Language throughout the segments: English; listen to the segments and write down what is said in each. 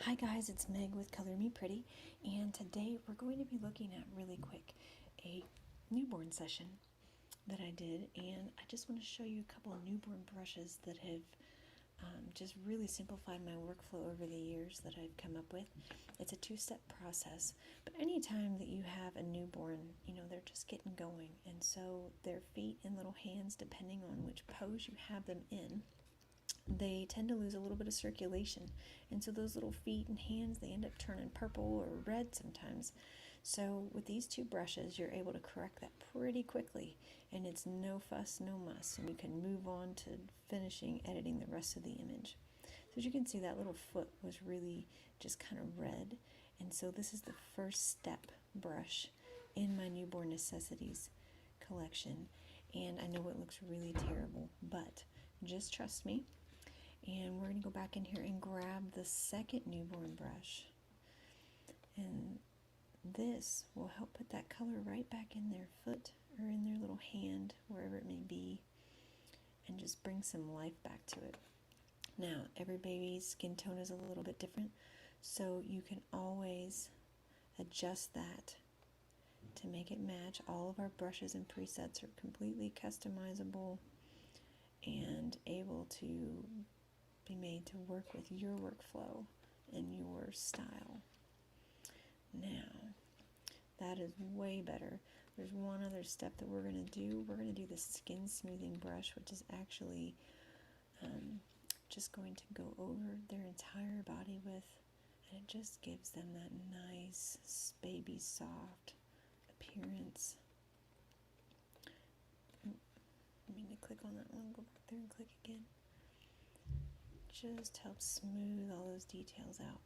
Hi guys, it's Meg with Color Me Pretty, and today we're going to be looking at really quick a newborn session that I did, and I just want to show you a couple of newborn brushes that have just really simplified my workflow over the years that I've come up with. It's a two-step process, but anytime that you have a newborn, they're just getting going, and so their feet and little hands, depending on which pose you have them in, they tend to lose a little bit of circulation, and so those little feet and hands, they end up turning purple or red sometimes. So with these two brushes, you're able to correct that pretty quickly, and it's no fuss, no muss, and you can move on to finishing editing the rest of the image. So as you can see, that little foot was really just kind of red, and so this is the first step brush in my Newborn Necessities collection, and I know it looks really terrible, but just trust me. And we're going to go back in here and grab the second newborn brush. And this will help put that color right back in their foot or in their little hand, wherever it may be, and just bring some life back to it. Now, every baby's skin tone is a little bit different, so you can always adjust that to make it match. All of our brushes and presets are completely customizable and able to be made to work with your workflow and your style. Now, that is way better. There's one other step that we're going to do. We're going to do the skin smoothing brush, which is actually just going to go over their entire body with, and it just gives them that nice baby soft appearance. I mean to click on that one, go back there and click again. Just helps smooth all those details out.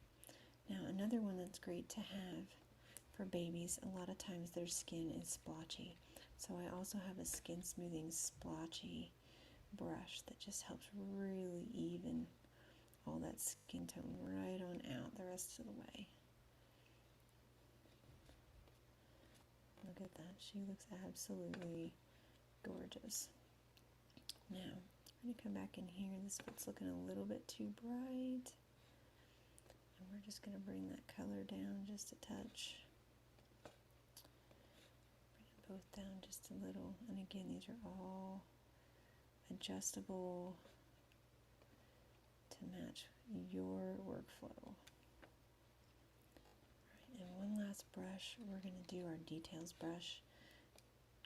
Now, another one that's great to have for babies, a lot of times their skin is splotchy. So I also have a skin smoothing splotchy brush that just helps really even all that skin tone right on out the rest of the way. Look at that. She looks absolutely gorgeous. Now, I'm going to come back in here. This foot's looking a little bit too bright. And we're just going to bring that color down just a touch. Bring them both down just a little. And again, these are all adjustable to match your workflow. All right, and one last brush. We're going to do our details brush,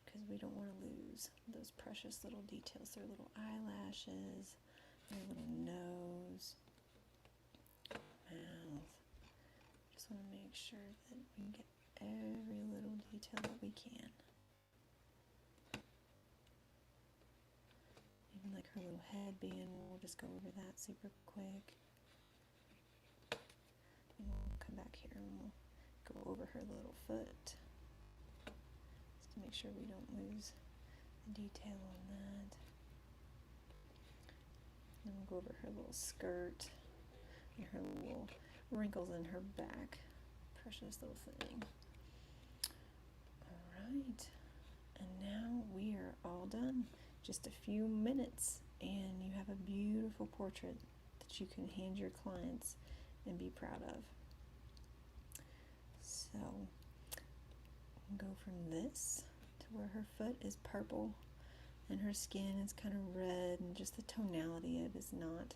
because we don't want to lose those precious little details, their little eyelashes, their little nose, mouth. Just want to make sure that we get every little detail that we can. Even like her little headband, we'll just go over that super quick. And we'll come back here and we'll go over her little foot. Make sure we don't lose the detail on that. And we'll go over her little skirt and her little wrinkles in her back. Precious little thing. Alright, and now we are all done. Just a few minutes and you have a beautiful portrait that you can hand your clients and be proud of. So go from this to where her foot is purple and her skin is kind of red, and just the tonality of it is not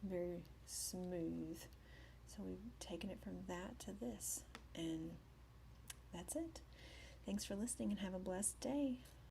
very smooth. So we've taken it from that to this, and that's it. Thanks for listening and have a blessed day.